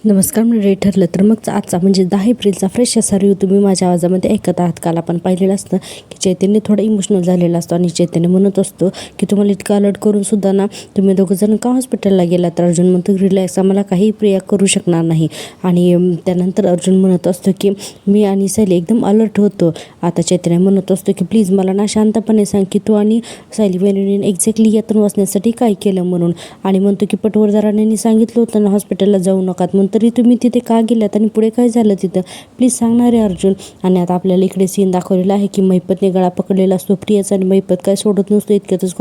नमस्कार मंडळी. ठरलं तर मग आजचा म्हणजे 10 एप्रिलचा फ्रेश असा रिव्ह्यू तुम्ही माझ्या आवाजामध्ये ऐकत आहात. काल आपण पाहिलेलं असतं की चैतन्य थोडा इमोशनल झालेला असतो आणि चैतन्य म्हणत असतो की तुम्हाला इतकं अलर्ट करून सुद्धा ना तुम्ही दोघंजण का हॉस्पिटलला गेला. तर अर्जुन म्हणतो रिलॅक्स, आम्हाला काही प्रिया करू शकणार नाही. आणि त्यानंतर अर्जुन म्हणत असतो की मी आणि सायली एकदम अलर्ट होतो. आता चैतन्य म्हणत असतो की प्लीज मला ना शांतपणे सांग की तू आणि सायली बहिणीने एक्झॅक्टली यातून वाचण्यासाठी काय केलं म्हणून. आणि म्हणतो की पटवर्धनांनी सांगितलं होतं ना हॉस्पिटलला जाऊ नकात, म्हणून तरी तुम्ही तिथे का गेलात आणि पुढे काय झालं तिथं, प्लीज सांगणार आहे अर्जुन. आणि आता आपल्याला इकडे सीन दाखवलेला आहे की महिपतने गळा पकडलेला असतो प्रियाचा आणि महिपत काय सोडत नसतो. इतक्यातच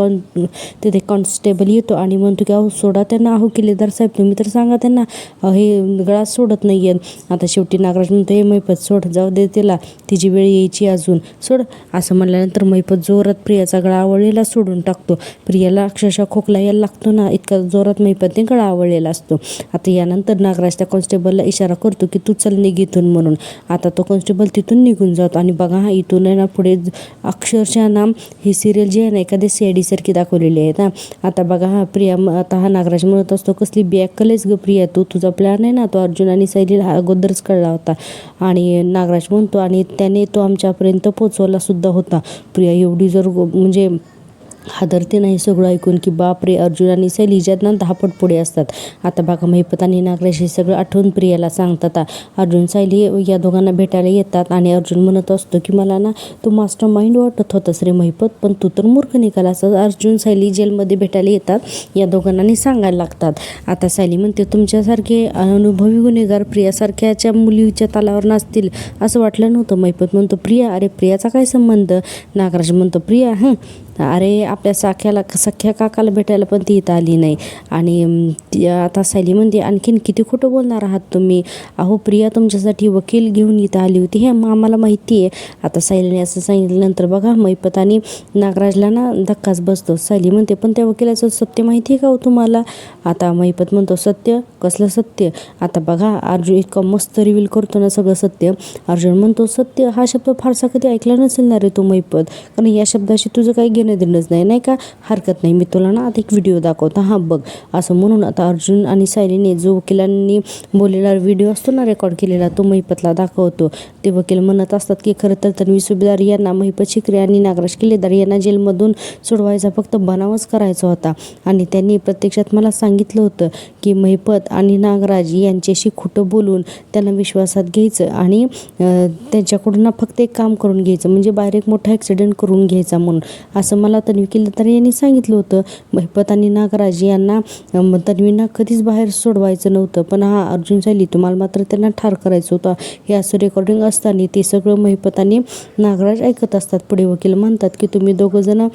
तिथे कॉन्स्टेबल येतो आणि म्हणतो की अहो सोडा त्यांना, अहो किल्लेदार साहेब तुम्ही तर सांगा त्यांना हे गळा सोडत नाही आहेत. आता शेवटी नागराज म्हणतो हे महिपत सोड, जाऊ दे तिला, तिची वेळ यायची अजून, सोड. असं म्हणल्यानंतर महिपत जोरात प्रियाचा गळा आवळलेला सोडून टाकतो. प्रियाला अक्षरशः खोकला यायला लागतो ना, इतका जोरात महिपतने गळा आवळलेला असतो. आता यानंतर नागराज त्या कॉन्स्टेबलला इशारा करतो की तू चल निघ इथून म्हणून. आता तो कॉन्स्टेबल तिथून निघून जातो. आणि बघा हा इथून आहे ना पुढे अक्षरशः ना ही सिरियल जी आहे ना एखादी CID सारखी दाखवलेली आहे ना. आता बघा हा प्रिया, आता हा नागराज म्हणत असतो कसली बॅग कलेस ग प्रिया, तुझा प्लॅन आहे ना तो अर्जुन आणि सायलीला अगोदरच कळला होता. आणि नागराज म्हणतो आणि त्याने तो आमच्यापर्यंत पोचवला सुद्धा होता. प्रिया एवढी जर म्हणजे हादरते नाही सगळं ऐकून की बापरे, अर्जुन आणि सायली ज्यांना 10 पट पुढे असतात. आता बघा महिपत आणि नागराज हे सगळं आठवून प्रियाला सांगतात. अर्जुन सायली या दोघांना भेटायला येतात आणि अर्जुन म्हणत असतो की मला ना तू मास्टर माइंड वाटत होतास रे महिपत, पण तू तर मूर्ख निघालास. अर्जुन सायली जेलमध्ये भेटायला येतात या दोघांना सांगायला लागतात. आता सायली म्हणते तुमच्यासारखे अनुभवी गुन्हेगार प्रियासारख्याच्या मुलीच्या तालावर नाचतील असं वाटलं नव्हतं. महिपत म्हणतो प्रिया, अरे प्रियाचा काय संबंध. नागराज म्हणतो प्रिया अरे आपल्या सख्या काकाला भेटायला पण ती इथं आली नाही. आणि आता सायली म्हणते आणखीन किती खोटं बोलणार आहात तुम्ही, अहो प्रिया तुमच्यासाठी वकील घेऊन इथं आली होती हे आम्हाला माहिती आहे. आता सायलीने असं सांगितल्यानंतर बघा महिपत आणि नागराजला ना धक्काच बसतो. सायली म्हणते पण त्या वकिलाचं सत्य माहिती आहे का हो तुम्हाला. आता महिपत म्हणतो सत्य, कसलं सत्य. आता बघा अर्जुन इतकं मस्त रिव्हील करतो ना सगळं सत्य. अर्जुन म्हणतो सत्य हा शब्द फारसा कधी ऐकला नसेल ना रे तू महिपत, कारण या शब्दाशी तुझं काही देणंच नाही का. हरकत नाही, मी तुला ना आता एक व्हिडिओ दाखवतो, हा बघ. असं म्हणून आता अर्जुन आणि सायलीने जो वकिलांनी बोललेला व्हिडिओ असतो ना रेकॉर्ड केलेला तो महिपतला दाखवतो. ते वकील म्हणत असतात की खरं तर तन्वी सुभेदार यांना महिपत शिकरे आणि नागराज किल्लेदार यांना जेलमधून सोडवायचा फक्त बनावच करायचा होता. आणि त्यांनी प्रत्यक्षात मला सांगितलं होतं की महिपत आणि नागराज यांच्याशी खोटं बोलून त्यांना विश्वासात घ्यायचं आणि त्यांच्याकडून ना फक्त एक काम करून घ्यायचं, म्हणजे बाहेर एक मोठा ॲक्सिडेंट करून घ्यायचा म्हणून असं मला तन्वी किल्लेदार यांनी सांगितलं होतं. महिपत आणि नागराज यांना तन्वींना कधीच बाहेर सोडवायचं नव्हतं, पण हा अर्जुन सायली तुम्हाला मात्र त्यांना ठार करायचं होतं. हे असं रेकॉर्डिंग असताना ते सगळं महिपत आणि नागराज ऐकत असतात. पुढे वकील म्हणतात की तुम्ही दोघंजणं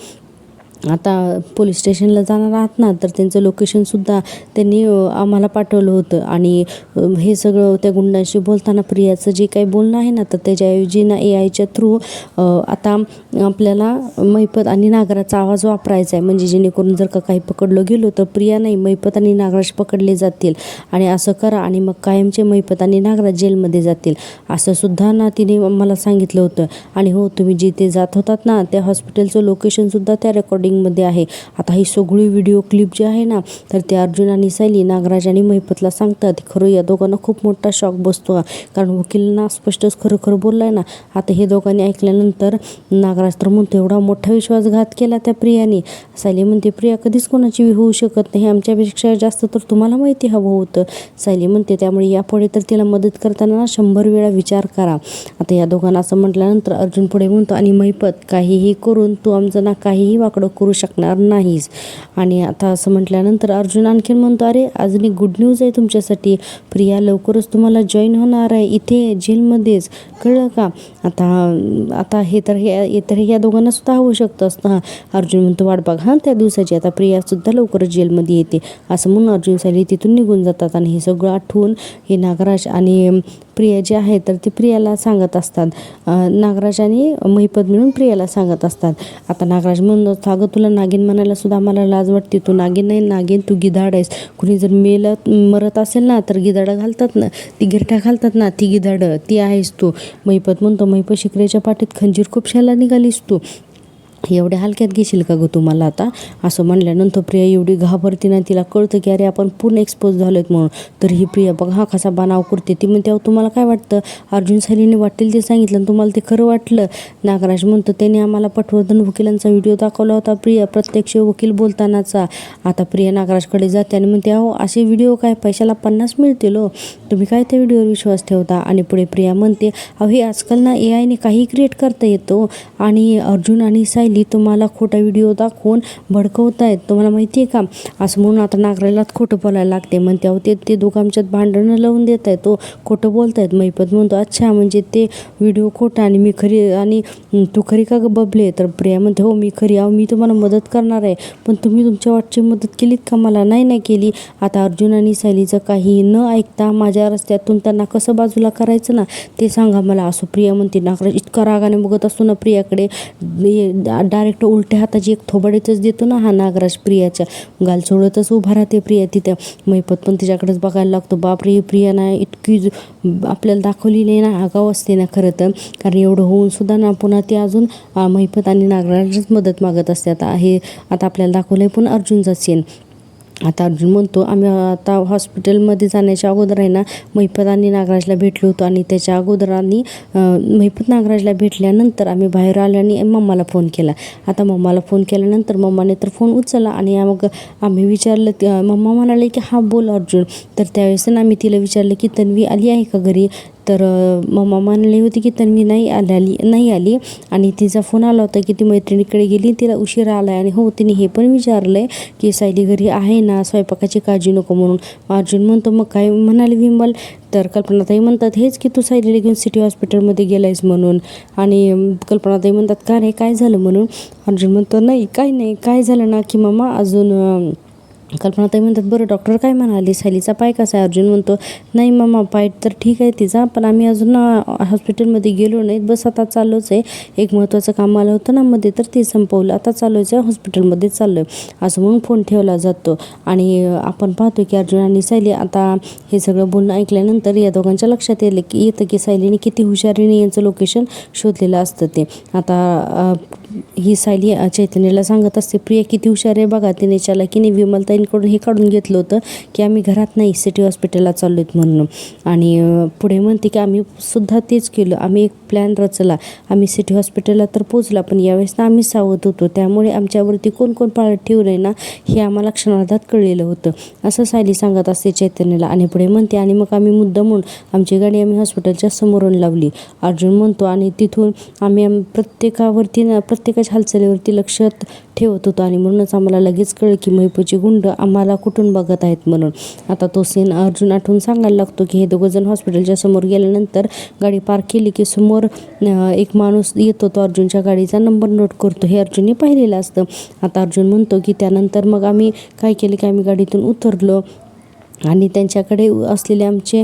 आता पोलीस स्टेशनला जाणार आहात ना, तर त्यांचं लोकेशनसुद्धा त्यांनी आम्हाला पाठवलं होतं. आणि हे सगळं त्या गुंडांशी बोलताना प्रियाचं जे काही बोलणं आहे ना, तर त्याच्याऐवजी ना AIच्या थ्रू आता आपल्याला महिपत आणि नागराजचा आवाज वापरायचा आहे, म्हणजे जेणेकरून जर का काही पकडलं गेलो तर प्रिया नाही महिपत आणि नागराज पकडले जातील. आणि असं करा आणि मग कायमचे महिपत आणि नागराज जेलमध्ये जातील असं सुद्धा ना तिने मला सांगितलं होतं. आणि हो तुम्ही जिथे जात होतात ना त्या हॉस्पिटलचं लोकेशनसुद्धा त्या मध्ये आहे. आता ही सगळी व्हिडिओ क्लिप जी आहे ना, तर ते अर्जुन आणि सायली नागराज आणि महिपतला सांगतात. खरं या दोघांना खूप मोठा शॉक बसतो, कारण वकिलांना स्पष्टच खरं बोललाय ना. आता हे दोघांनी ऐकल्यानंतर नागराज तर म्हणतो एवढा मोठा विश्वासघात केला त्या प्रियाने. सायली म्हणते प्रिया कधीच कोणाची होऊ शकत नाही, आमच्यापेक्षा जास्त तर तुम्हाला माहिती हवं होतं. सायली म्हणते त्यामुळे यापुढे तर तिला मदत करताना 100 वेळा विचार करा. आता या दोघांना असं म्हटल्यानंतर अर्जुन पुढे म्हणतो आणि महिपत काहीही करून तू आमचं ना काहीही वाकडं करू शकणार नाहीस. आणि आता असं म्हटल्यानंतर अर्जुन आणखीन म्हणतो अरे अजून एक गुड न्यूज आहे तुमच्यासाठी, प्रिया लवकरच तुम्हाला जॉईन होणार आहे इथे जेलमध्येच, कळलं का. आता हे तर या दोघांना सुद्धा होऊ शकतं असतं. अर्जुन म्हणतो वाट बघ त्या दिवसाची, आता प्रियासुद्धा लवकरच जेलमध्ये येते. असं म्हणून अर्जुन सायली तिथून निघून जातात. आणि हे सगळं आठवून हे नागराज आणि प्रिया जे आहे तर ते प्रियाला सांगत असतात. नागराज आणि महिपत मिळून प्रियाला सांगत असतात. आता नागराज म्हणतो अगं तुला नागिन म्हणायला सुद्धा आम्हाला लाज वाटते, तू नागिन नाही नागिन तू गिधाड आहेस. कुणी जर मरत असेल ना तर गिधाडं घालतात ना, ती गिरट्या घालतात ना, ती गिधाडं ती आहेस तू. महिपत म्हणतो महिपत शिकरेच्या पाठीत खंजीर खूपशाला निघालीस तू. एवढ्या हलक्यात घेशील का गं तुम्हाला आता, असं म्हणल्यानंतर प्रिया एवढी घाबरते ना, तिला कळतं की अरे आपण पूर्ण एक्सपोज झालो आहेत म्हणून. तर ही प्रिया बघा हा कसा बनाव करते. ती म्हणते तुम्हाला काय वाटतं, अर्जुन सायलीने वाटेल ते सांगितलं आणि तुम्हाला ते खरं वाटलं. नागराज म्हणतो त्याने आम्हाला पटवर्धन वकिलांचा व्हिडिओ दाखवला होता प्रिया, प्रत्यक्ष वकील बोलतानाचा. आता प्रिया नागराजकडे जाते आणि म्हणते असे व्हिडिओ काय पैशाला 50 मिळतील हो, तुम्ही काय त्या व्हिडिओवर विश्वास ठेवता. आणि पुढे प्रिया म्हणते हे आजकाल ना AI ने काही क्रिएट करता येतो आणि अर्जुन आणि सायली तुम्हाला खोटा व्हिडिओ दाखवून भडकवतायत, तुम्हाला माहिती आहे का, असं म्हणून आता नागराजलाच खोटं बोलायला लागते. म्हणते ते दोघं आमच्यात भांडणं लावून देत आहेत, तो खोटं बोलतायत. महिपत म्हणतो अच्छा म्हणजे ते व्हिडिओ खोटा आणि मी खरी, आणि तू खरी का गं बबले. तर प्रिया म्हणते हो मी खरी, मी तुम्हाला मदत करणार आहे, पण तुम्ही तुमच्या वाटची मदत केलीत का मला, नाही केली. आता अर्जुन आणि सायलीचं काही न ऐकता माझ्या रस्त्यातून त्यांना कसं बाजूला करायचं ना ते सांगा मला, असं प्रिया म्हणते. नागराज इतका रागाने बघत असतो ना प्रियाकडे, डायरेक्ट उलट्या हाताची एक थोबाडीतच देतो ना हा नागराज. प्रियाच्या गाल सोडतच उभा राहते प्रिया तिथं. महिपत पण तिच्याकडेच बघायला लागतो. बापरे ही प्रिया ना इतकी आपल्याला दाखवलेली आहे ना आगाऊ असते ना खरं तर, कारण एवढं होऊन सुद्धा ना पुन्हा ती अजून महिपत आणि नागराजच मदत मागत असते. आता आपल्याला दाखवलं आहे पण अर्जुनचा सीन. आता अर्जुन म्हणतो आम्ही आता हॉस्पिटलमध्ये जाण्याच्या अगोदर आहे ना महिपत आणि नागराजला भेटलो होतो, आणि त्याच्या अगोदर आणि महिपत नागराजला भेटल्यानंतर आम्ही बाहेर आलो आणि मम्माला फोन केला. आता मम्माला फोन केल्यानंतर मम्माने तर फोन उचलला आणि मग आम्ही विचारलं, मम्मा म्हणाले की हा बोल अर्जुन. तर त्यावेळेस ना आम्ही तिला विचारलं की तन्वी आली आहे का घरी. तर मम्मा म्हणाली होती की तन्वी नाही आली आणि तिचा फोन आला होता की ती मैत्रिणीकडे गेली, तिला उशिरा आला आहे. आणि हो तिने हे पण विचारलं आहे की सायली घरी आहे ना, स्वयंपाकाची काळजी नको म्हणून. अर्जुन म्हणतो मग काय म्हणाले विमल. तर कल्पनाताई म्हणतात हेच की तू सायलीला घेऊन सिटी हॉस्पिटलमध्ये गेलायस म्हणून. आणि कल्पनाताई म्हणतात का रे काय झालं म्हणून. अर्जुन म्हणतो नाही काही नाही, काय झालं ना की मम्मा अजून. कल्पनाताई म्हणतात बरं डॉक्टर काय म्हणाले, सायलीचा पाय कसा आहे. अर्जुन म्हणतो नाही मम्मा पाय तर ठीक आहे तिचा, पण आम्ही अजून हॉस्पिटलमध्ये गेलो नाहीत, बस आता चाललोच आहे, एक महत्त्वाचं काम आलं होतं ना मध्ये तर ते संपवलं, आता चाललोच आहे हॉस्पिटलमध्ये चाललो आहे, असं म्हणून फोन ठेवला जातो. आणि आपण पाहतो की अर्जुन आणि सायली आता हे सगळं बोलणं ऐकल्यानंतर या दोघांच्या लक्षात येतं की सायलीने किती हुशारीने यांचं लोकेशन शोधलेलं असतं ते. आता ही सायली चैतन्याला सांगत असते प्रिया किती हुशार आहे बघा, तिने चालाकीने विमलताईंकडून हे काढून घेतलं होतं की आम्ही घरात नाही सिटी हॉस्पिटलला चाललो आहेत म्हणून. आणि पुढे म्हणते की आम्ही सुद्धा तेच केलं, आम्ही एक प्लॅन रचला, आम्ही सिटी हॉस्पिटलला तर पोचला, पण यावेळेस ना आम्ही सावध होतो, त्यामुळे आमच्यावरती कोण पाळत ठेवलंय ना हे आम्हाला क्षणार्धात कळलेलं होतं, असं सायली सांगत असते चैतन्याला. आणि पुढे म्हणते आणि मग आम्ही मुद्दामून आमची गाडी आम्ही हॉस्पिटलच्या समोरून लावली. अर्जुन म्हणतो आणि तिथून आम्ही प्रत्येकाच्या हालचालीवरती लक्ष ठेवत होतो आणि म्हणूनच आम्हाला लगेच कळलं की महिपतचे गुंड आम्हाला कुठून बघत आहेत म्हणून. आता तो सीन अर्जुन आठवून सांगायला लागतो की हे दोघंजण हॉस्पिटलच्या समोर गेल्यानंतर गाडी पार्क केली की समोर एक माणूस येतो, तो अर्जुनच्या गाडीचा नंबर नोट करतो, हे अर्जुनने पाहिलेलं असतं. आता अर्जुन म्हणतो की त्यानंतर मग आम्ही काय केलं की आम्ही गाडीतून उतरलो आणि त्यांच्याकडे असलेले आमचे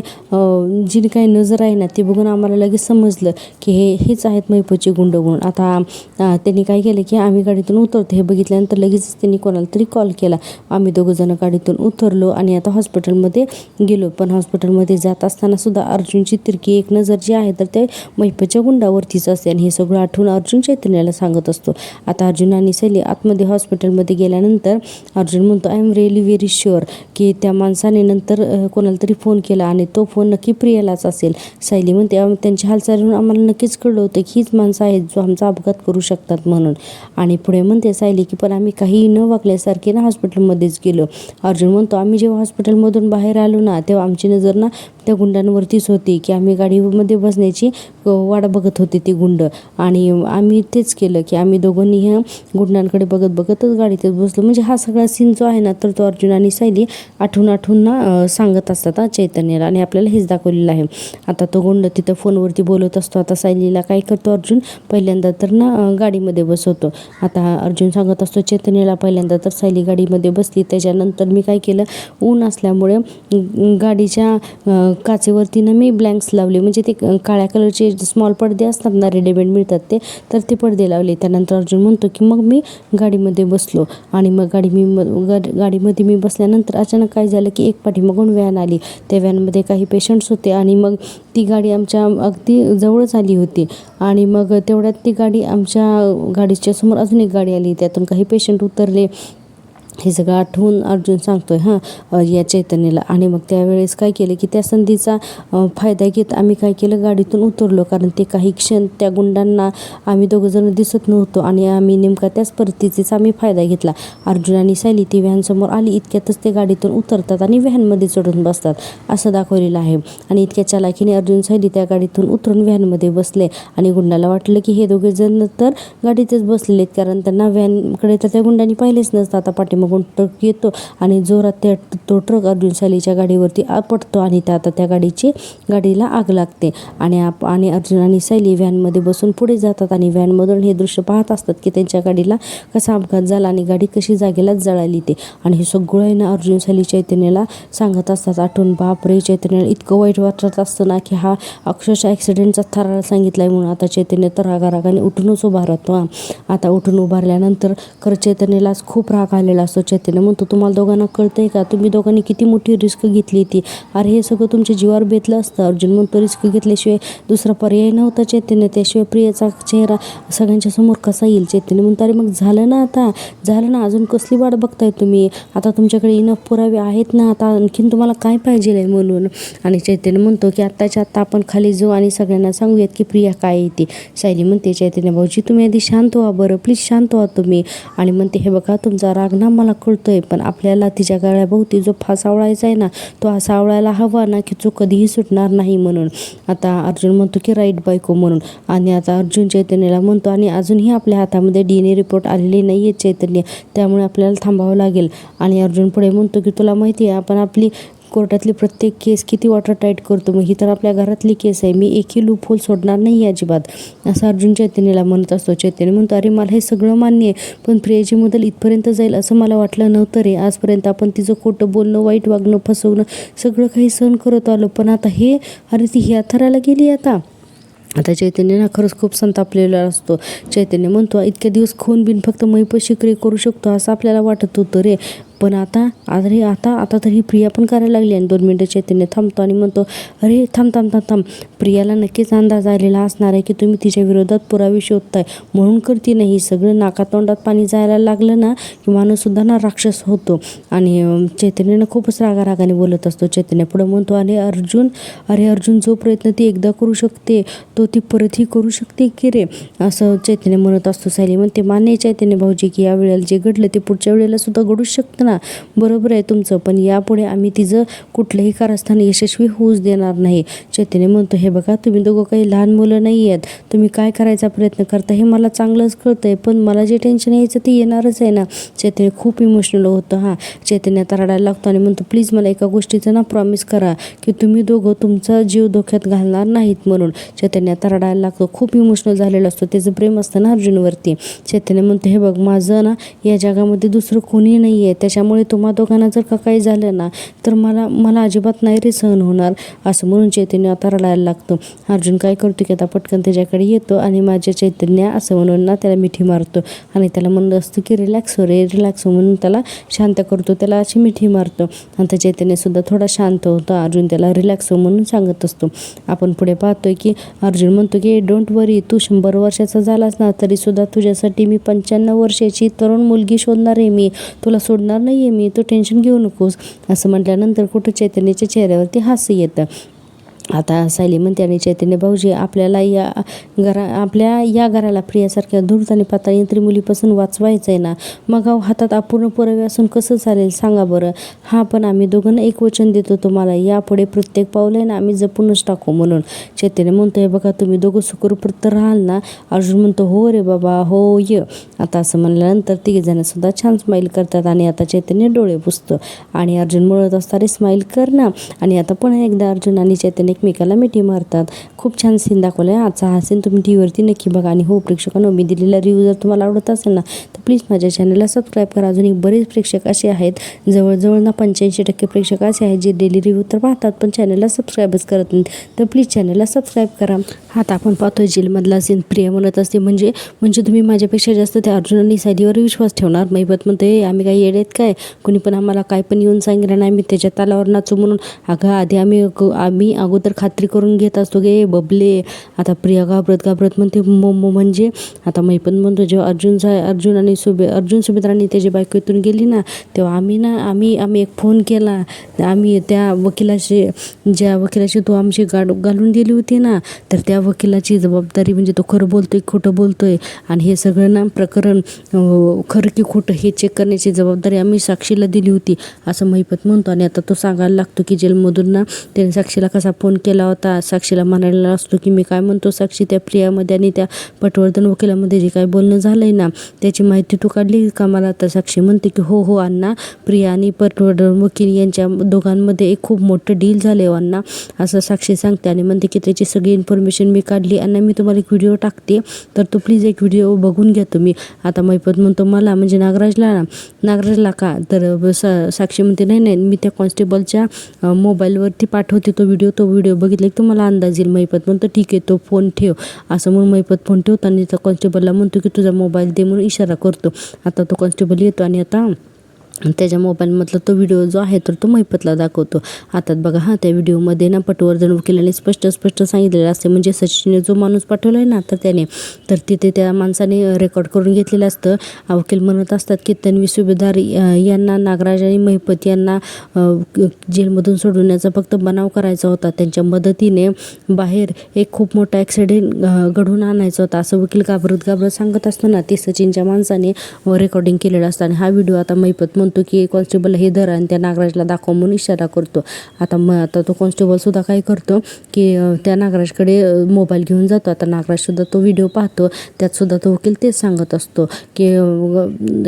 जी काही नजर आहे ना ते बघून आम्हाला लगेच समजलं की हेच आहेत महिपतचे गुंड म्हणून. आता त्यांनी काय केलं की आम्ही गाडीतून उतरतो हे बघितल्यानंतर लगेचच त्यांनी कोणाला तरी कॉल केला. आम्ही दोघंजणं गाडीतून उतरलो आणि आता हॉस्पिटलमध्ये गेलो. पण हॉस्पिटलमध्ये जात असताना सुद्धा अर्जुनची तिरकी एक नजर जी आहे तर ते महिपतच्या गुंडावरतीच असते आणि हे सगळं आठवून अर्जुन चैतन्याला सांगत असतो. आता अर्जुन आणि सायली आतमध्ये हॉस्पिटलमध्ये गेल्यानंतर अर्जुन म्हणतो I am really very sure की त्या माणसाने नंतर कोणाला तरी फोन केला आणि तो फोन नक्की प्रियालाच असेल. सायली म्हणते त्यांच्या हालचालीवरून आम्हाला नक्कीच कळलं होतं की हीच माणसं आहेत जो आमचा अपघात करू शकतात म्हणून. आणि पुढे म्हणते सायली की पण आम्ही काही न वागल्यासारखे ना हॉस्पिटलमध्येच गेलो. अर्जुन म्हणतो आम्ही जेव्हा हॉस्पिटलमधून बाहेर आलो ना तेव्हा आमची नजर ना त्या गुंडांवरतीच होती की आम्ही गाडीमध्ये बसण्याची वाट बघत होते ते गुंड, आणि आम्ही तेच केलं की आम्ही दोघांनी ह्या गुंडांकडे बघतच गाडीतच बसलो. म्हणजे हा सगळा सीन जो आहे ना तर तो अर्जुन आणि सायली आठवून ना सांगत असतात चैतन्याला आणि आपल्याला हेच दाखवलेलं आहे. आता तो गुंड तिथं फोनवरती बोलत असतो. आता सायलीला काय करतो अर्जुन पहिल्यांदा तर ना गाडीमध्ये बसवतो. आता अर्जुन सांगत असतो चैतन्याला पहिल्यांदा तर सायली गाडीमध्ये बसली, त्याच्यानंतर मी काय केलं ऊन असल्यामुळे गाडीच्या काचेवरती ना मी ब्लँक्स लावले, म्हणजे ते काळ्या कलरचे स्मॉल पडदे असतात ना, रेडीमेड मिळतात तर ते पडदे लावले. त्यानंतर अर्जुन म्हणतो की मग मी गाडीमध्ये बसलो आणि मग गाडीमध्ये मी बसल्यानंतर अचानक काय झालं की एक पाठीमागून व्हॅन आली. त्या व्हॅनमध्ये काही पेशंट्स होते आणि मग ती गाडी आमच्या अगदी जवळच आली होती आणि मग तेवढ्यात ती गाडी आमच्या गाडीच्या समोर अजून एक गाडी आली. त्यातून काही पेशंट उतरले. हे सगळं आठवून अर्जुन सांगतोय या चैतन्याला. आणि मग त्यावेळेस काय केलं की त्या संधीचा फायदा घेत आम्ही काय केलं, गाडीतून उतरलो. कारण ते काही क्षण त्या गुंडांना आम्ही दोघंजण दिसत नव्हतो आणि आम्ही नेमका त्याच परिस्थितीचा आम्ही फायदा घेतला. अर्जुन आणि सायली ती व्हॅनसमोर आली, इतक्यातच ते गाडीतून उतरतात आणि व्हॅनमध्ये चढून बसतात असं दाखवलेलं आहे. आणि इतक्या चालाखीने अर्जुन सायली त्या गाडीतून उतरून व्हॅनमध्ये बसले आणि गुंडाला वाटलं की हे दोघेजण तर गाडीतच बसलेले आहेत, कारण त्यांना व्हॅनकडे तर त्या गुंडांनी पाहिलेच नसतं. आता पाठीमागून ट्रक येतो आणि जोरात तो ट्रक अर्जुन सायलीच्या गाडीवरती आपटतो आणि आता त्या गाडीला आग लागते. आणि अर्जुन आणि सायली व्हॅनमध्ये बसून पुढे जातात आणि व्हॅनमधून हे दृश्य पाहत असतात की त्यांच्या गाडीला कसा अपघात झाला आणि गाडी कशी जागेलाच जळाली ते. आणि हे सगळं आहे ना अर्जुन सायली चैतन्याला सांगत असतात आठवून. बापरे, चैतन्याला इतकं वाईट वाटत असतं ना की हा अक्षरशः ॲक्सिडेंटचा थरार सांगितलाय म्हणून. आता चैतन्य तर रागारागाने उठूनच उभा राहतो. आता उठून उभारल्यानंतर खरं चैतन्यालाच खूप राग आलेला असतो. चैतन्य म्हणतो, तुम्हाला दोघांना कळतंय का, तुम्ही दोघांनी किती मोठी रिस्क घेतली ती. अरे हे सगळं तुमच्या जीवावर बेतलं असतं. अर्जुन म्हणतो, रिस्क घेतल्याशिवाय दुसरा पर्याय नव्हता चैतन्य, त्याशिवाय प्रियाचा चेहरा सगळ्यांच्या समोर कसा येईल. चैतन्य म्हणतो, अरे मग झालं ना, आता झालं ना, अजून कसली वाट बघताय तुम्ही, आता तुमच्याकडे इनफ पुरावे आहेत ना, आता आणखीन तुम्हाला काय पाहिजे आहे म्हणून. आणि चैतन्य म्हणतो की आत्ताच्या आत्ता आपण खाली जाऊ आणि सगळ्यांना सांगूयात की प्रिया काय येते. सायली म्हणते, चैतन्य भाऊजी तुम्ही आधी शांत व्हा बरं, प्लीज शांत व्हा तुम्ही. आणि म्हणते, हे बघा तुमचा राग ना मला कळतोय, पण आपल्याला तिच्या गळ्याभोवती जो फास आवळायचा आहे ना, तो असा आवळायला हवा ना की तो कधीही सुटणार नाही म्हणून. आता अर्जुन म्हणतो की राईट बायको म्हणून. आणि आता अर्जुन चैतन्याला म्हणतो, आणि अजूनही आपल्या हातामध्ये DNA रिपोर्ट आलेले नाही आहेत चैतन्य, त्यामुळे आपल्याला थांबावं लागेल. आणि अर्जुन पुढे म्हणतो की तुला माहिती आहे आपण आपली कोर्टातली प्रत्येक केस किती वॉटर टाईट करतो, मग ही तर आपल्या घरातली केस आहे, मी एकही लूप होल सोडणार नाही अजिबात, असं अर्जुन चैतन्याला म्हणत असतो. चैतन्य म्हणतो, अरे मला हे सगळं मान्य आहे, पण प्रियाची मदत इथपर्यंत जाईल असं मला वाटलं नव्हतं रे. आजपर्यंत आपण तिचं खोटं बोलणं, वाईट वागणं, फसवणं सगळं काही सहन करत आलो, पण आता हे अरे ती ह्या थराला गेली. आता चैतन्य ना खरंच खूप संतापलेला असतो. चैतन्य म्हणतो, इतक्या दिवस खून बिन फक्त मैपशी क्रिया करू शकतो असं आपल्याला वाटत होतं रे, पण आता तर ही प्रिया पण करायला लागली. आणि 2 मिनटं चैतन्य थांबतो आणि म्हणतो, अरे थांब, प्रियाला नक्कीच अंदाज आलेला असणार आहे की तुम्ही तिच्या विरोधात पुरावे शोधताय, म्हणून करते नाही. सगळं नाकातोंडात पाणी जायला लागलं ना की माणूससुद्धा ना राक्षस होतो. आणि चैतन्यनं खूपच रागारागाने बोलत असतो. चैतन्य पुढे म्हणतो, अरे अर्जुन जो प्रयत्न ती एकदा करू शकते तो ती परतही करू शकते की रे, असं चैतन्य म्हणत असतो. सायली म्हणते, मान्य आहे चैतन्य भाऊजी की या वेळेला जे घडलं ते पुढच्या वेळेला सुद्धा घडूच शकतं ना, बरोबर आहे तुमचं, पण यापुढे आम्ही तिचं कुठलंही कारस्थान यशस्वी होऊच देणार नाही. चैतन्य म्हणतो, हे बघा तुम्ही दोघं काही लहान मुलं नाही आहेत, तुम्ही काय करायचा प्रयत्न करता हे मला चांगलंच कळतंय, पण मला जे टेन्शन यायचं ते येणारच आहे ना. चैतन्य खूप इमोशनल होतं. चैतन्य आता रडायला लागतो आणि म्हणतो, प्लीज मला एका गोष्टीचं ना प्रॉमिस करा की तुम्ही दोघं तुमचा जीव धोक्यात घालणार नाहीत म्हणून. चैतन्य आता रडायला लागतो, खूप इमोशनल झालेलं असतो, त्याचं प्रेम असतं ना अर्जुनवरती. चैतन्य म्हणतो, हे बघ माझं ना या जगामध्ये दुसरं कोणी नाही आहे, त्याच्यामुळे तुम्हा दोघांना जर का काही झालं ना तर मला अजिबात नाही रे सहन होणार, असं म्हणून चैतन्य आता रडायला लागतो. अर्जुन काय करतो की आता पटकन त्याच्याकडे येतो आणि माझ्या चैतन्य असं म्हणून ना त्याला मिठी मारतो आणि त्याला म्हणत असतो की रिलॅक्स हो म्हणून त्याला शांत करतो, त्याला अशी मिठी मारतो. आणि चैतन्यसुद्धा थोडा शांत होतो. अर्जुन त्याला रिलॅक्स हो म्हणून सांगत असतो. आपण पुढे पाहतोय की अर्जुन म्हणतो की डोंट वरी, तू 100 वर्षाचा झालास ना तरीसुद्धा तुझ्यासाठी मी 95 वर्षाची तरुण मुलगी शोधणार आहे, मी तुला सोडणार नाही आहे, मी तू टेन्शन घेऊ नकोस, असं म्हटल्यानंतर कुठं चैतन्याच्या चेहऱ्यावरती हास्य येतं. आता सायली म्हणते, आणि चैतन्य भाऊजी आपल्या या घराला प्रियासारख्या धूर्त आणि पाताळी मुलीपासून वाचवायचं आहे ना, मग हातात अपूर्ण पुरावे असून कसं चालेल सांगा बरं. पण आम्ही दोघांना एक वचन देतो तुम्हाला, यापुढे प्रत्येक पाऊल आहे ना आम्ही जपूनच टाकू म्हणून. चैतन्य म्हणतो, हे बघा तुम्ही दोघं सुखरूप राहाल ना. अर्जुन म्हणतो, हो रे बाबा हो ये. आता असं म्हणल्यानंतर तिघेजणसुद्धा छान स्माईल करतात आणि आता चैतन्य डोळे पुसतो आणि अर्जुन म्हणत असता, रे स्माईल कर ना. आणि आता पुन्हा एकदा अर्जुन आणि चैतन्य एकमेकाला मिठी मारतात. खूप छान सीन दाखवला आहे. आजचा हा सीन तुम्ही टीव्हीवरती नक्की बघा. आणि हो प्रेक्षकांनो, मी दिलेला रिव्ह्यू जर तुम्हाला आवडत असेल ना तर प्लीज माझ्या चॅनलला सबस्क्राईब करा. अजूनही बरेच प्रेक्षक असे आहेत, जवळजवळ ना 85% प्रेक्षक असे आहेत जे डेली रिव्ह्यू तर पाहतात पण चॅनलला सबस्क्राईबच करत नाहीत. तर प्लीज चॅनलला सबस्क्राईब करा. आता आपण पाहतोय जेलमधला सीन. प्रिया म्हणत असते म्हणजे तुम्ही माझ्यापेक्षा जास्त त्या अर्जुन आणि सायलीवर विश्वास ठेवणार. महिपत म्हणते आम्ही काही येडेत काय, कुणी पण आम्हाला काय पण येऊन सांगितलं नाही, आम्ही त्याच्या तालावर नाचू म्हणून. अगं आधी आम्ही अगोदर खात्री करून घेत असतो गे बबले. आता प्रिया घाबरत म्हणते म्हणजे आता महिपत म्हणतो जेव्हा अर्जुन सुमित्रांनी त्याची बायको इथून गेली ना तेव्हा आम्ही एक फोन केला. आम्ही त्या वकिलाशी, ज्या वकिलाशी तू आमची घालून दिली होती ना, तर त्या वकिलाची जबाबदारी म्हणजे तो खरं बोलतोय खोटं बोलतोय आणि हे सगळं ना प्रकरण खरं की खोटं हे चेक करण्याची जबाबदारी आम्ही साक्षीला दिली होती असं महिपत म्हणतो. आणि आता तो सांगायला लागतो की जेलमधून ना त्याने साक्षीला कसा फोन केला होता. साक्षीला म्हणायला असतो की मी काय म्हणतो साक्षी, त्या प्रियामध्ये आणि त्या पटवर्धन वकिलामध्ये जे काय बोलणं झालंय ना त्याची माहिती तू काढली का मला. तर साक्षी म्हणते की हो अण्णा, प्रिया आणि पटवर्धन वकील यांच्या दोघांमध्ये एक खूप मोठं डील झाले अण्णा असं साक्षी सांगते. आणि म्हणते की त्याची सगळी इन्फॉर्मेशन मी काढली अण्णा, मी तुम्हाला एक व्हिडिओ टाकते तर तू प्लीज एक व्हिडिओ बघून घ्या तुम्ही. आता महिपत म्हणतो मला म्हणजे नागराजला का. तर साक्षी म्हणते नाही मी त्या कॉन्स्टेबलच्या मोबाईलवरती पाठवते तो व्हिडिओ बघितला की तुम्हाला अंदाज येईल. महिपत म्हणतो ठीक आहे तो फोन ठेव असं म्हणून महिपत फोन ठेवतो आणि त्या कॉन्स्टेबलला म्हणतो की तुझा मोबाईल दे म्हणून इशारा करतो. आता तो कॉन्स्टेबल येतो आणि आता त्याच्या मोबाईलमधला तो व्हिडिओ जो आहे तर तो महिपतला दाखवतो. आता बघा त्या व्हिडिओमध्ये ना पटवर्धन वकिलाने स्पष्ट सांगितलेलं असते म्हणजे सचिनने जो माणूस पाठवला आहे ना तर तिथे त्या माणसाने रेकॉर्ड करून घेतलेलं असतं. वकील म्हणत असतात की तन्वी सुभेदार यांना नागराज आणि महिपत यांना जेलमधून सोडवण्याचा फक्त बनाव करायचा होता. त्यांच्या मदतीने बाहेर एक खूप मोठा ॲक्सिडेंट घडवून आणायचा होता असं वकील घाबरत सांगत असताना ते सचिनच्या माणसाने रेकॉर्डिंग केलेलं असतं. आणि हा व्हिडिओ आता महिपत म्हणतो की कॉन्स्टेबल हे धर आणि त्या नागराजला दाखव म्हणून इशारा करतो. आता तो कॉन्स्टेबल सुद्धा काय करतो की त्या नागराजकडे मोबाईल घेऊन जातो. आता नागराज सुद्धा तो व्हिडिओ पाहतो. त्यात सुद्धा तो वकील तेच सांगत असतो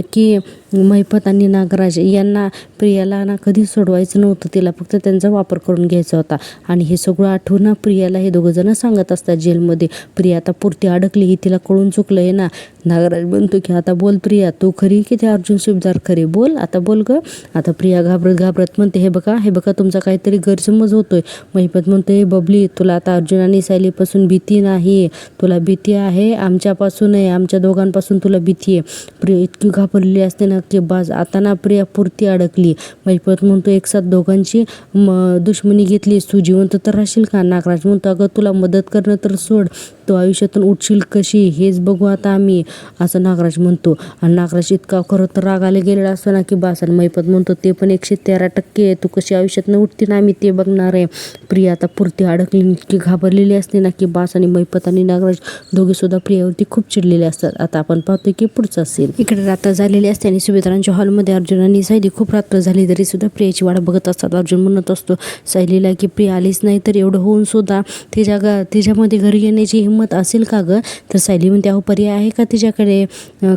की महिपत आणि नागराज यांना प्रियाला ना कधीच सोडवायचं नव्हतं, तिला फक्त त्यांचा वापर करून घ्यायचा होता. आणि हे सगळं आठवून ना प्रियाला हे दोघं जण सांगत असतात जेलमध्ये. प्रिया आता पुरती अडकली, ही तिला कळून चुकलं आहे ना. नागराज म्हणतो की आता बोल प्रिया, तू खरी की त्या अर्जुन सुभेदार खरे, बोल आता बोल ग. आता प्रिया घाबरत म्हणते हे बघा तुमचा काहीतरी गैरसमज होतोय. महिपत म्हणतो हे बबली, तुला आता अर्जुन आणि सायलीपासून भीती नाही, तुला भीती आहे आमच्यापासून आहे, आमच्या दोघांपासून तुला भीती आहे. प्रिया इतकी घाबरलेली असते ना की बाज. आता ना प्रिया पुरती अडकली. महिपत म्हणतो एक साथ दोघांची दुश्मनी घेतलीस, तू जिवंत तर राहशील का. नागराज म्हणतो अगं तुला मदत करणं तर सोड, तो आयुष्यातून उठशील कशी हेच बघू आता आम्ही असं नागराज म्हणतो. आणि नागराज इतका खरं तर रागाला गेलेला असतो ना की बास. आणि महिपत म्हणतो ते पण 113% तू कशी आयुष्यातनं उठते ना आम्ही ते बघणार आहे. प्रिया आता पुरती अडकली, इतकी घाबरलेली असते ना की बास. आणि महिपत आणि नागराज दोघे सुद्धा प्रियावरती खूप चिडलेले असतात. आता आपण पाहतोय की पुढचा सीन. इकडे रात्र झालेली असते आणि सुभेदारांच्या हॉलमध्ये अर्जुन आणि सायली खूप रात्र झाली तरी सुद्धा प्रियाची वाट बघत असतात. अर्जुन म्हणत असतो सायलीला की प्रिया आलीच नाही तर एवढं होऊन सुद्धा तिच्यामध्ये घरी येण्याची हिंमत असेल का गं. तर सायली म्हणते अहो पर्याय आहे का तिच्याकडे,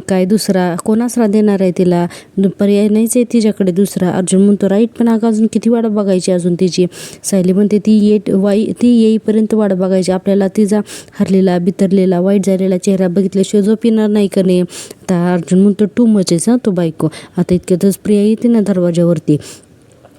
काय दुसरा कोण आसरा देणार आहे तिला, पर्याय नाहीच आहे तिच्याकडे दुसरा. अर्जुन म्हणतो राईट, पण अजून किती वाट बघायची अजून तिची. सायली म्हणते ती येईपर्यंत वाट बघायची, आपल्याला तिचा हरलेला बिथरलेला वाईट झालेला चेहरा बघितल्याशिवाय झोप येणार नाही का नाही. आता अर्जुन म्हणतो टू मच आहेस तो बायको. आता इतक्यातच प्रिया येते ना दरवाजावरती.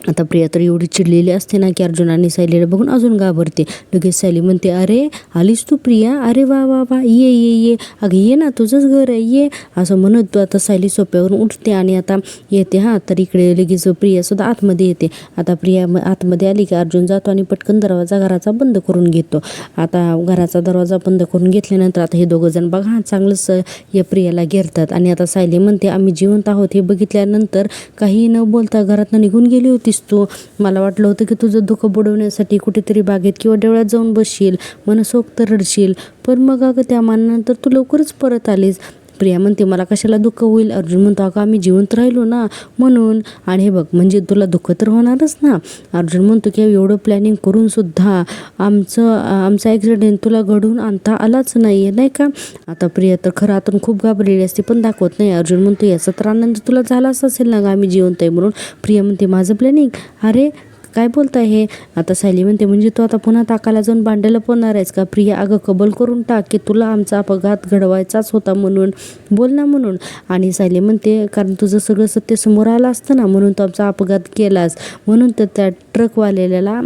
आता प्रिया तर एवढी चिडलेली असते ना की अर्जुन आणि सायलीला बघून अजून घाबरते. लगेच सायली म्हणते अरे आलीस तू प्रिया, अरे वा वा वा ये अगं ये ना, तुझंच घर आहे ये असं म्हणत आता सायली सोप्यावरून उठते आणि आता येते. तर इकडे लगेच प्रिया सुद्धा आतमध्ये येते. आता प्रिया आतमध्ये आली की अर्जुन जातो आणि पटकन घराचा बंद करून घेतो. आता घराचा दरवाजा बंद करून घेतल्यानंतर आता हे दोघं जण बघा चांगलंच या प्रियाला घेरतात. आणि आता सायली म्हणते आम्ही जिवंत आहोत हे बघितल्यानंतर काही न बोलता घरातनं निघून गेली होती तू. मला वाटलं होतं की तुझं दुःख बुडवण्यासाठी कुठेतरी बागेत किंवा देवळात जाऊन बसशील, मनसोक्त रडशील, पण मग अगं त्या मानानंतर तू लवकरच परत आलीस. प्रिया म्हणते मला कशाला दुःख होईल. अर्जुन म्हणतो अगं आम्ही जिवंत राहिलो ना म्हणून. आणि हे बघ म्हणजे तुला दुःख तर होणारच ना. अर्जुन म्हणतो की एवढं प्लॅनिंग करून सुद्धा आमचा ॲक्सिडेंट तुला घडवून आणता आलाच नाही नाही का. आता प्रिया तर खरं आतून खूप घाबरलेली असते पण दाखवत नाही. अर्जुन म्हणतो याचा तर आनंद तुला झालाच असेल ना गं आम्ही जिवंत आहे म्हणून. प्रिया म्हणते माझं प्लॅनिंग, अरे काय बोलताय हे? आता सायली म्हणते म्हणजे तू आता पुन्हा ताकाला जाऊन भांडायला पोहणार आहेस का? प्रिया अगं कबूल करून टाक की तुला आमचा अपघात घडवायचाच होता म्हणून, बोल ना म्हणून. आणि सायली म्हणते कारण तुझं सगळं सत्य समोर आलं असतं ना म्हणून तो आमचा अपघात केलास, म्हणून तर त्या ट्रकवाल्याला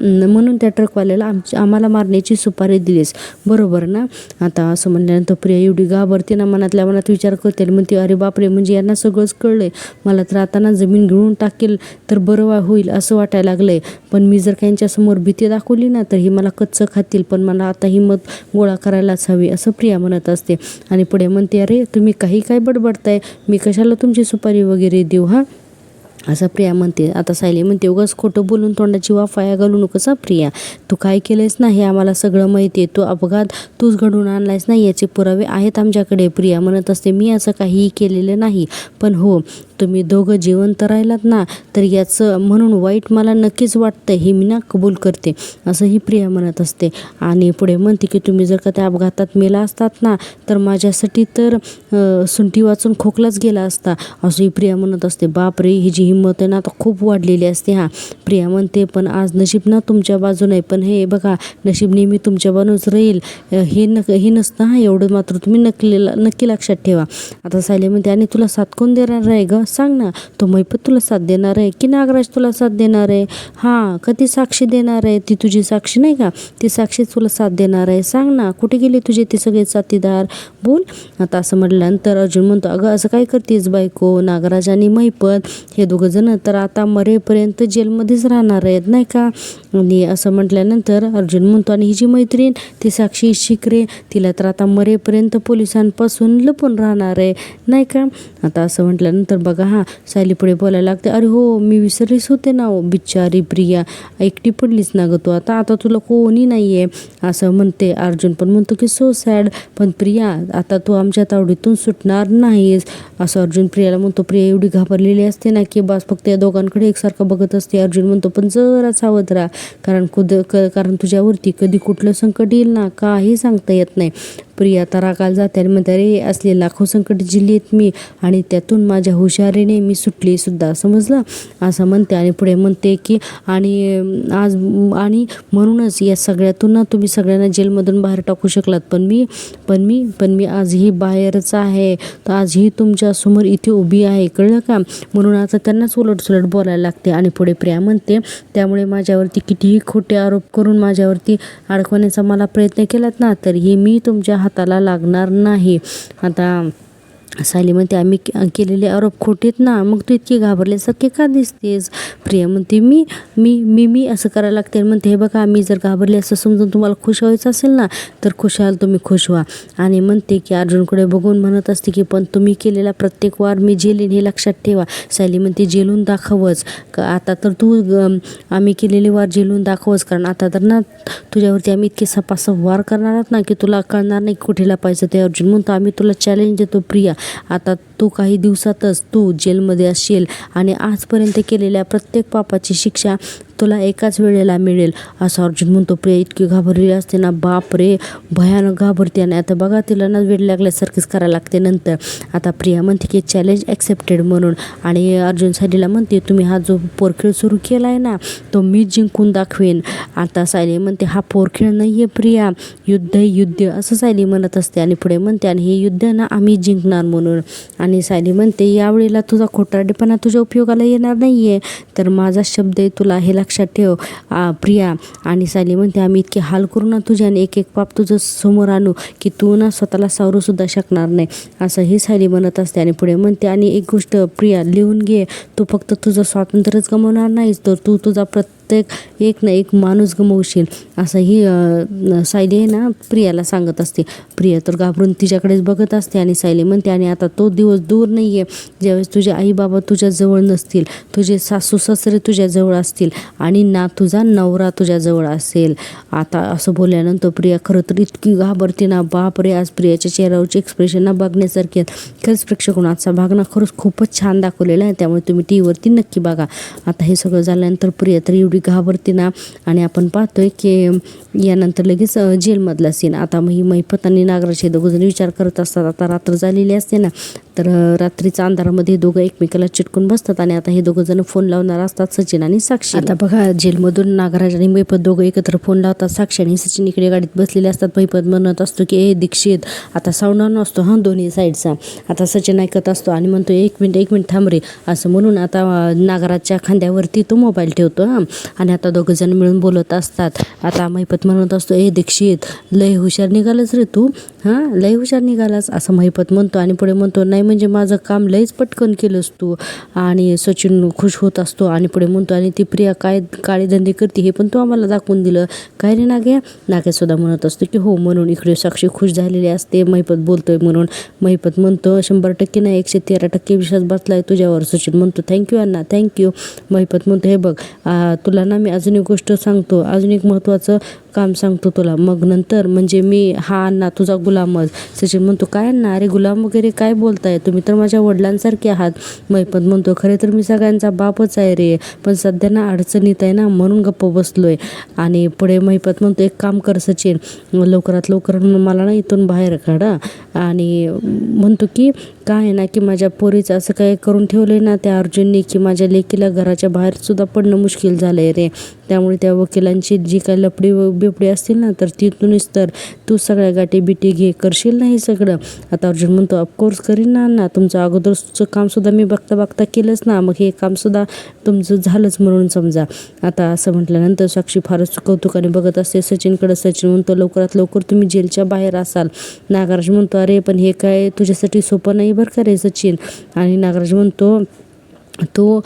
आम्हाला मारण्याची सुपारी दिलीस, बरोबर ना? आता असं म्हणल्यानंतर प्रिया एवढी घाबरते ना, मनातल्या मनात विचार करते आणि म्हणते अरे बापरे, म्हणजे यांना सगळंच कळलंय. मला तर आता ना जमीन घेऊन टाकेल तर बरं होईल असं वाटायला लागलंय. पण मी जर त्यांच्यासमोर भीती दाखवली ना तर ही मला कच्चं खातील, पण मला आता हिंमत गोळा करायलाच हवी असं प्रिया म्हणत असते. आणि पुढे म्हणते अरे तुम्ही काही काय बडबडताय, मी कशाला तुमची सुपारी वगैरे देऊ हा, असं प्रिया म्हणते. आता सायली म्हणते उगाच खोटं बोलून तोंडाची वाफाया घालू नकोस प्रिया, तू काय केलंयस ना हे आम्हाला सगळं माहिती आहे, तो अपघात तूच घडवून आणलायस ना याचे पुरावे आहेत आमच्याकडे. प्रिया म्हणत असते मी असं काहीही केलेलं नाही, पण हो तुम्ही दोघं जिवंत राहिलात ना तर याचं म्हणून वाईट मला नक्कीच वाटतं, हे मी ना कबूल करते असं ही प्रिया म्हणत असते. आणि पुढे म्हणते की तुम्ही जर का त्या अपघातात मेला असतात ना तर माझ्यासाठी तर सुंठी वाचून खोकलाच गेला असता असं ही प्रिया म्हणत असते. बापरे, ही जी हिंमत आहे ना आता खूप वाढलेली असते. प्रिया म्हणते पण आज नशीब ना तुमच्या बाजून आहे, पण हे बघा नशीब नेहमी तुमच्या बाजूनच राहील हे नसतं एवढं मात्र तुम्ही नक्की लक्षात ठेवा. आता सायली म्हणते आणि तुला साथ कोण देणार आहे ग, सांग ना, तो मैपत तुला साथ देणार आहे की नागराज तुला साथ देणार आहे? कधी साक्षी देणार आहे? ती तुझी साक्षी नाही का, ती साक्षी तुला साथ देणार आहे, सांग ना कुठे गेले तुझे ते सगळे साथीदार, बोल. आता असं म्हटल्यानंतर अर्जुन म्हणतो अगं असं काय करतेस बायको, नागराज आणि मैपत हे दोघं जण तर आता मरेपर्यंत जेलमध्येच राहणार आहेत नाही का. आणि असं म्हटल्यानंतर अर्जुन म्हणतो आणि ही जी मैत्रीण ती साक्षी शिकरे तिला तर आता मरेपर्यंत पोलिसांपासून लपून राहणार आहे नाही का. आता असं म्हटल्यानंतर बघा सायली पुढे बोलायला लागते अरे हो मी विसरलीच होते ना, बिचारी प्रिया एकटी पडलीच ना ग तू, आता तुला कोणी नाही आहे असं म्हणते. अर्जुन पण म्हणतो की सो सॅड, पण प्रिया आता तू आमच्या तावडीतून सुटणार नाहीस असं अर्जुन प्रियाला म्हणतो. प्रिया एवढी घाबरलेली असते ना की बस फक्त या दोघांकडे एकसारखं बघत असते. अर्जुन म्हणतो पण जरा सावध राहा कारण तुझ्यावरती कधी कुठलं संकट येईल ना काही सांगता येत नाही. प्रिया तर रागाला जाते आणि म्हणते अरे असले लाखो संकट जिल्लीत मी आणि त्यातून माझ्या हुशारीने मी सुटली सुद्धा, समजलं असं म्हणते. आणि पुढे म्हणते की आणि म्हणूनच या सगळ्यातून ना तुम्ही सगळ्यांना जेलमधून बाहेर टाकू शकलात, पण मी आजही बाहेरच आहे, तर आजही तुमच्या समोर इथे उभी आहे, कळलं का. म्हणून आता त्यांनाच उलटसुलट बोलायला लागते. आणि पुढे प्रिया म्हणते त्यामुळे माझ्यावरती कितीही खोटे आरोप करून माझ्यावरती अडकवण्याचा मला प्रयत्न केलात ना तरीही मी तुमच्या हाताला लागणार नाही. आता सायली म्हणते आम्ही केलेले आरोप खोटेत ना, मग तू इतकी घाबरल्यासारखे का दिसतेस. प्रिया म्हणते मी असं करायला लागते. म्हणते हे बघा मी जर घाबरले असं समजून तुम्हाला खुश व्हायचं असेल ना तर खुशाल तुम्ही खुश व्हा. आणि म्हणते की अर्जुनकडे बघून म्हणत असते की पण तुम्ही केलेला प्रत्येक वार मी जेलीन हे लक्षात ठेवा. सायली म्हणते जेलून दाखवच आता तर तू आम्ही केलेले वार जेलून दाखवच, कारण आता तर ना तुझ्यावरती आम्ही इतके सपासप वार करणार आहोत ना की तुला कळणार नाही कुठे लपायचं ते. अर्जुन म्हणतो आम्ही तुला चॅलेंज देतो प्रिया, आता तू काही दिवसातच तू जेलमध्ये असशील आणि आजपर्यंत केलेल्या प्रत्येक पापाची शिक्षा तुला एकाच वेळेला मिळेल असं अर्जुन म्हणतो. प्रिया इतकी घाबरलेली असते ना, बाप रे भयानक घाबरते. आणि आता बघा तिला ना वेळ लागल्यासारखीच करायला लागते. नंतर आता प्रिया म्हणते की चॅलेंज ॲक्सेप्टेड म्हणून. आणि अर्जुन सायलीला म्हणते तुम्ही हा जो पोरखेळ सुरू केला आहे ना तो मी जिंकून दाखवेन. आता सायली म्हणते हा पोरखेळ नाही आहे प्रिया, युद्ध असं सायली म्हणत असते. आणि पुढे म्हणते आणि हे युद्ध ना आम्ही जिंकणार म्हणून. आणि सायली म्हणते यावेळेला तुझा खोटारडेपणा तुझ्या उपयोगाला येणार नाही आहे, तर माझा शब्द आहे तुला हे लक्षात ठेव प्रिया. आणि सायली म्हणते आम्ही इतके हाल करू ना तुझ्या आणि एक पाप तुझं समोर आणू की तू ना स्वतःला सावरू सुद्धा शकणार नाही असं ही सायली म्हणत असते. आणि पुढे म्हणते आणि एक गोष्ट प्रिया लिहून घे, तू फक्त तुझं स्वातंत्र्यच गमावणार नाहीस तर तू तुझा एक ना एक माणूस गमावशील असं ही सायली आहे ना प्रियाला सांगत असते. प्रिया तर घाबरून तिच्याकडेच बघत असते. आणि सायली म्हणते आणि आता तो दिवस दूर नाही आहे ज्यावेळेस तुझे आई बाबा तुझ्या जवळ नसतील, तुझे सासू सासरे तुझ्या जवळ असतील आणि ना तुझा नवरा तुझ्या जवळ असेल. आता असं बोलल्यानंतर प्रिया खरं तर इतकी घाबरते ना, बाप रे. आज प्रियाच्या चेहऱ्यावरचे एक्सप्रेशन ना बघण्यासारखे आहेत. खरंच प्रेक्षकांनो आजचा भाग ना खरंच खूपच छान दाखवलेला आहे, त्यामुळे तुम्ही टीव्हीवरती नक्की बघा. आता हे सगळं झाल्यानंतर प्रिया तर एवढी घाबरते ना आणि आपण पाहतोय की यानंतर लगेच जेलमधला सीन. आता मैपत आणि नागराज हे दोघं जण विचार करत असतात. आता रात्र झालेली असते ना तर रात्रीच्या अंधारामध्ये हे दोघं एकमेकाला चिटकून बसतात आणि आता हे दोघं जण फोन लावणार असतात, सचिन आणि साक्षी. आता बघा जेलमधून नागराज आणि महिपत दोघं एकत्र फोन लावतात. साक्षी आणि सचिन इकडे गाडीत बसलेले असतात. महिपत म्हणत असतो की ए दीक्षित, आता सावणार नसतो हां दोन्ही साईडचा. आता सचिन ऐकत असतो आणि म्हणतो एक मिनिट थांब रे, असं म्हणून आता नागराजच्या खांद्यावरती तो मोबाईल ठेवतो हां. आणि आता दोघं जण मिळून बोलत असतात. आता महिपत म्हणत असतो ए दीक्षित, लय हुशार निघालच रे तू, हां लय हुशार निघालास, असं महिपत म्हणतो. आणि पुढे म्हणतो नाही म्हणजे माझं काम लयच पटकन केलंस तू. आणि सचिन खुश होत असतो आणि पुढे म्हणतो आणि ती प्रिया काय काळे धंदे करते हे पण तू आम्हाला दाखवून दिलं काय रे नाग्यासुद्धा म्हणत असतो की हो. म्हणून इकडे साक्षी खुश झालेली असते महिपत बोलतोय म्हणून. महिपत म्हणतो 100% नाही 113% विश्वास बसलाय तुझ्यावर. सचिन म्हणतो थँक्यू अण्णा थँक्यू. महिपत म्हणतो हे बघ तुला ना मी अजून एक गोष्ट सांगतो, अजून एक महत्त्वाचं काम सांगतो तुला, मग नंतर म्हणजे मी हा अण्णा तुझा गुलामच. सचिन म्हणतो काय अण्णा, अरे गुलाम वगैरे काय बोलताय, तुम्ही तर माझ्या वडिलांसारखे आहात. महिपत म्हणतो खरे तर मी सगळ्यांचा बापच आहे रे, पण सध्या ना अडचणीत आहे ना म्हणून गप्प बसलोय. आणि पुढे महिपत म्हणतो एक काम कर सचिन, लवकरात लवकर मला ना इथून बाहेर काढा. आणि म्हणतो की काय आहे ना की माझ्या पोरीचं असं काय करून ठेवलंय ना त्या अर्जुनने की माझ्या लेकीला घराच्या बाहेर सुद्धा पडणं मुश्किल झालंय रे. त्यामुळे त्या वकिलांची जी काय लपडी बिपडी असतील ना तर तिथूनच तर तू सगळ्या गाठी बिटी घे, करशील ना हे सगळं. आता अर्जुन म्हणतो ऑफकोर्स करीन ना अण्णा, तुमचं अगोदरचं कामसुद्धा मी बघता केलंच ना, मग हे कामसुद्धा तुमचं झालंच म्हणून समजा. आता असं म्हटल्यानंतर साक्षी फारच कौतुकाने बघत असते सचिनकडं. सचिन म्हणतो लवकरात लवकर तुम्ही जेलच्या बाहेर असाल. नागराज म्हणतो अरे पण हे काय तुझ्यासाठी सोपं नाही बरं का रे सचिन. आणि नागराज म्हणतो तो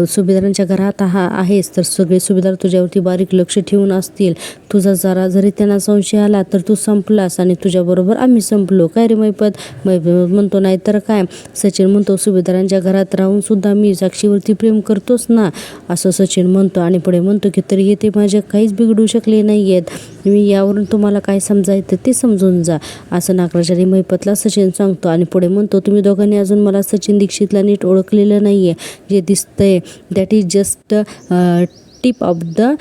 सुभेदारांच्या घरात आहेस तर सगळे सुभेदार तुझ्यावरती बारीक लक्ष ठेवून असतील. तुझा जरा जरी त्यांना संशय आला तर तू संपलास आणि तुझ्याबरोबर आम्ही संपलो काय रे महिपत. म्हणतो नाही तर काय. सचिन म्हणतो सुभेदारांच्या घरात राहून सुद्धा मी साक्षीवरती प्रेम करतोच ना, असं सचिन म्हणतो. आणि पुढे म्हणतो की तरी ते माझे काहीच बिघडू शकले नाही आहेत, मी यावरून तुम्हाला काय समजायचं ते समजून जा, असं नागराज आणि महिपतला सचिन सांगतो. आणि पुढे म्हणतो तुम्ही दोघांनी अजून मला सचिन दीक्षितला नीट ओळखलेलं नाही आहे, जे दिसतंय that is just tip of the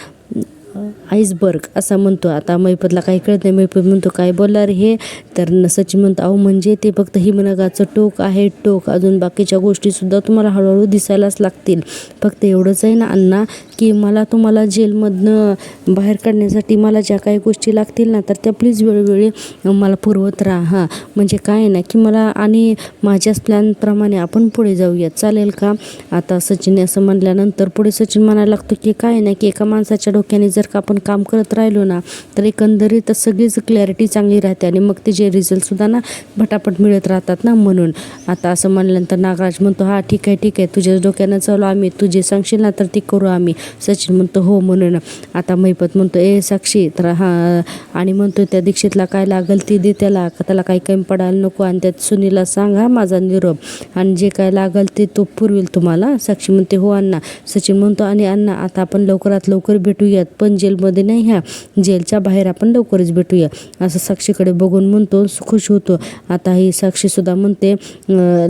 iceberg असं म्हणतो. आता महिपतला काही कळत नाही. महिपत म्हणतो काय बोलला रे हे, तर सचिन म्हणतो अहो म्हणजे ते फक्त हिमनगाचं टोक आहे टोक, अजून बाकीच्या गोष्टीसुद्धा तुम्हाला हळूहळू दिसायलाच लागतील. फक्त एवढंच आहे ना अण्णा की मला तुम्हाला जेलमधनं बाहेर काढण्यासाठी मला ज्या काही गोष्टी लागतील ना तर त्या प्लीज वेळोवेळी मला पुरवत राहा हां. म्हणजे काय आहे ना की मला आणि माझ्याच प्लॅनप्रमाणे आपण पुढे जाऊयात चालेल का. आता सचिनने असं म्हणल्यानंतर पुढे सचिन म्हणायला लागतो की काय आहे ना की एका माणसाच्या डोक्याने जर का आपण काम करत राहिलो ना तर एकंदरीत सगळीच क्लॅरिटी चांगली राहते आणि मग त्याचे रिझल्टसुद्धा ना भटापट मिळत राहतात ना म्हणून. आता असं म्हणल्यानंतर नागराज म्हणतो हा ठीक आहे तुझ्या डोक्यानं चालू आम्ही, तू जे सांगशील ना तर ते करू आम्ही. सचिन म्हणतो हो म्हणून. आता महिपत म्हणतो ए साक्षी तर हां, आणि म्हणतो त्या दीक्षितला काय लागल ती दे त्याला काही कमी पडायला नको, आणि त्यात सुनीला सांग हा माझा निरोप, आणि जे काय लागल ते तो पुरवेल तुम्हाला. साक्षी म्हणते हो अण्णा. सचिन म्हणतो आणि अण्णा आता आपण लवकरात लवकर भेटूयात, पण जेलमध्ये नाही, ह्या जेलच्या बाहेर आपण लवकरच भेटूया, असं साक्षीकडे बघून म्हणतो खुश होतो. आता ही साक्षीसुद्धा म्हणते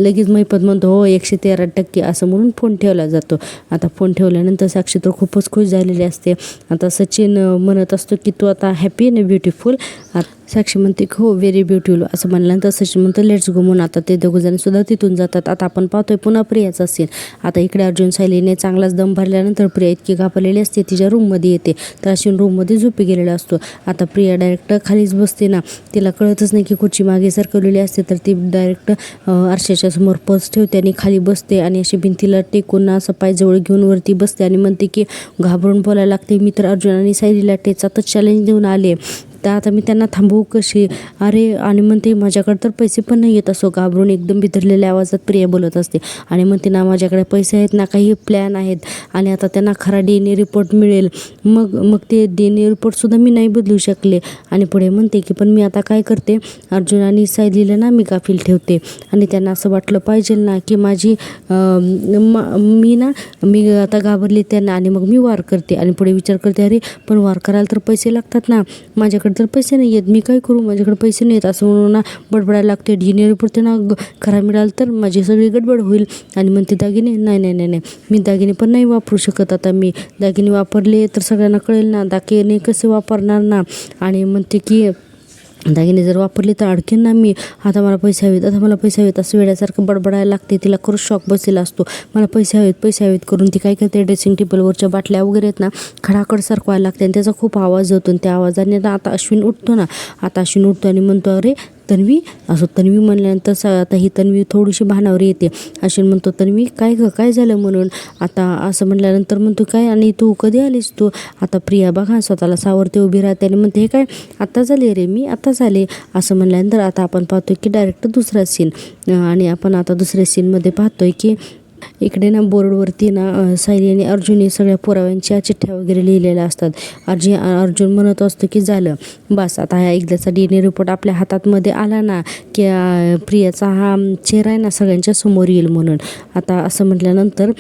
लगेच. महिपत म्हणतो हो 113% असं म्हणून फोन ठेवला जातो. आता फोन ठेवल्यानंतर साक्षी तर खूपच खुश झालेली असते. आता सचिन म्हणत असतो की तू आता हॅपी आणि ब्युटिफुल. साक्षी म्हणते हो व्हेरी ब्युटिफुल असं म्हणल्यानंतर सचिन म्हणतो लेट्स गो म्हणून. आता ते दोघंजण सुद्धा तिथून जातात. आता आपण पाहतोय पुन्हा प्रियाचा सीन. आता इकडे अर्जुन सायलीने चांगलाच दम भरल्यानंतर प्रिया इतकी घाबरलेली असते तिच्या रूममध्ये येते, तर अश्विन रूममध्ये झोपी गेलेला असतो. आता प्रिया डायरेक्ट खालीच बसते ना, तिला कळतच नाही की खुर्ची मागे सरकवलेली असते, तर ती डायरेक्ट आरशाच्या समोर पर्स ठेवते आणि खाली बसते आणि अशी भिंतीला टेकून असं पायजवळ घेऊन वरती बसते आणि म्हणते की घाबरून बोलायला लागते मी तर अर्जुन आणि सायलीला टेचातच चॅलेंज देऊन आले, तर आता मी त्यांना थांबवू कशी. अरे आणि म्हणते माझ्याकडे तर पैसे पण नाही येत, असं घाबरून एकदम बिथरलेल्या आवाजात प्रिया बोलत असते. आणि म्हणते ना माझ्याकडे पैसे आहेत ना, काही प्लॅन आहेत, आणि आता त्यांना खरा DNA रिपोर्ट मिळेल, मग ते DNA रिपोर्टसुद्धा मी नाही बदलू शकले. आणि पुढे म्हणते की पण मी आता काय करते, अर्जुन आणि सायलीला ना मी गाफील ठेवते आणि त्यांना असं वाटलं पाहिजे ना की मी आता घाबरले त्यांना, आणि मग मी वार करते. आणि पुढे विचार करते अरे पण वार करायला तर पैसे लागतात ना, माझ्याकडे तर पैसे नाही आहेत, मी काय करू, माझ्याकडे पैसे नाही आहेत, असं म्हणून ना बडबडायला लागते. DNA रिपोर्ट त्यांना खरा मिळाला तर माझी सगळी गडबड होईल. आणि म्हणते दागिने नाही मी दागिने पण नाही वापरू शकत, आता मी दागिने वापरले तर सगळ्यांना कळेल ना, दागिने कसे वापरणार ना. आणि म्हणते की दागिने जर वापरले तर अडकेन ना मी, आता मला पैसे हवेत, आता मला पैसे हवेत असं वेड्यासारखं बडबडायला लागते. तिला खरंच शॉक बसलेला असतो. मला पैसे हवेत करून ती काय करते, ड्रेसिंग टेबलवरच्या बाटल्या वगैरे आहेत ना खडाखड सरकवायला लागते आणि त्याचा खूप आवाज होतो. आणि त्या आवाजाने ना आता अश्विन उठतो आणि म्हणतो, अरे तन्वी. असं तन्वी म्हणल्यानंतर आता ही तन्वी थोडीशी भानावर येते. अश्विन म्हणतो, तन्वी काय गं, काय झालं म्हणून. आता असं म्हटल्यानंतर म्हणतो, काय आणि तू कधी आलीस तू. आता प्रिया बघा स्वतःला सावरते, उभी राहते आणि म्हणते, हे काय आत्ता झाले रे, मी आत्ता झाले. असं म्हणल्यानंतर आता आपण पाहतोय की डायरेक्ट दुसरा सीन. आणि आपण आता दुसऱ्या सीनमध्ये पाहतोय की इकडे ना बोर्डवरती ना सायली आणि अर्जुनने सगळ्या पुराव्यांच्या चिठ्ठ्या वगैरे लिहिलेल्या असतात. अर्जुन म्हणत असतो की झालं बस, आता ह्या एकदाचा DNA रिपोर्ट आपल्या हातामध्ये आला ना की प्रियाचा हा चेहरा आहे ना सगळ्यांच्या समोर येईल म्हणून. आता असं म्हटल्यानंतर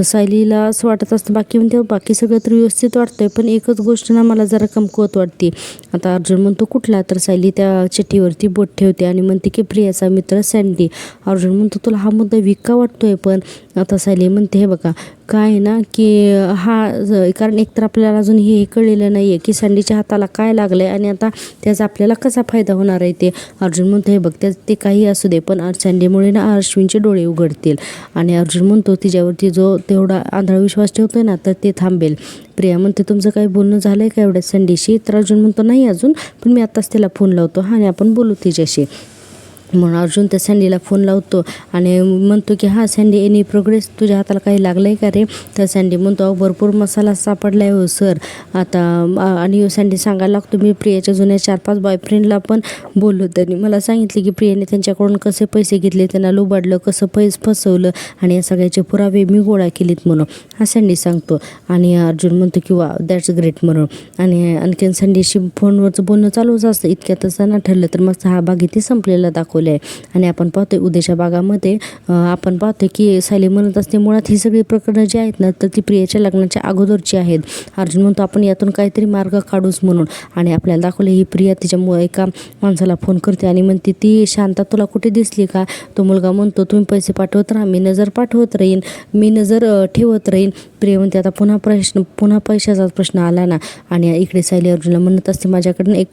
सायलीला असं वाटत असतं, बाकी सगळं तर व्यवस्थित वाटतंय, पण एकच गोष्ट ना मला जरा कमकुवत वाटते. आता अर्जुन म्हणतो, कुठला. तर सायली त्या चिठ्ठीवरती बोट ठेवते आणि म्हणते की प्रियाचा मित्र सँडी. अर्जुन म्हणतो, तुला हा मुद्दा विका वाटतोय. पण आता सायली म्हणते, हे बघा काय ना की कारण एकतर आपल्याला अजून हे कळलेलं नाही आहे की सँडीच्या हाताला काय लागलं आहे आणि आता त्याचा आपल्याला कसा फायदा होणार आहे ते. अर्जुन म्हणतो, हे बघ ते काही असू दे, पण सँडीमुळे ना अश्विनचे डोळे उघडतील. आणि अर्जुन म्हणतो, तिच्यावरती जो तेवढा आंधळा विश्वास ठेवतोय ना तर ते थांबेल. प्रिया म्हणते, तुमचं काही बोलणं झालं आहे का एवढ्या सँडीशी. तर अर्जुन म्हणतो, नाही अजून, पण मी आत्ताच तिला फोन लावतो आणि आपण बोलू तिच्याशी. म्हणून अर्जुन त्या सँडीला फोन लावतो आणि म्हणतो की हां सँडी, एनी प्रोग्रेस, तुझ्या हाताला काही लागलं आहे का रे. तर सँडी म्हणतो, अहो भरपूर मसाला सापडला आहे हो सर. आता आणि सँडी सांगायला लागतो, मी प्रियाच्या जुन्या 4-5 बॉयफ्रेंडला पण बोललो. त्यांनी मला सांगितले की प्रियाने त्यांच्याकडून कसे पैसे घेतले, त्यांना लुबाडलं, कसं फसवलं आणि या सगळ्याचे पुरावे मी गोळा केलेत म्हणून हा सँडी सांगतो. आणि अर्जुन म्हणतो की वा, दॅट्स ग्रेट म्हणून. आणि आणखीन सँडीशी फोनवरचं बोलणं चालूच असतं. इतक्यातच ना ठरलं तर मग हा भाग इथे संपलेला दाखवला आहे. आणि आपण पाहतोय उद्याच्या भागामध्ये आपण पाहतोय की सायली म्हणत असते, मुळात ही सगळी प्रकरणं जी आहेत ना तर ती प्रियाच्या लग्नाच्या अगोदरची आहेत. अर्जुन म्हणतो, आपण यातून काहीतरी मार्ग काढूच म्हणून. आणि आपल्याला दाखवले ही प्रिया तिच्यामुळे एका माणसाला फोन करते आणि म्हणते, ती शांता तुला कुठे दिसली का. तो मुलगा म्हणतो, तुम्ही पैसे पाठवत राहा, मी नजर ठेवत राहीन. प्रिया म्हणते, आता पुन्हा पैशाचाच प्रश्न आला ना. आणि इकडे सायली अर्जुनला म्हणत असते, माझ्याकडून एक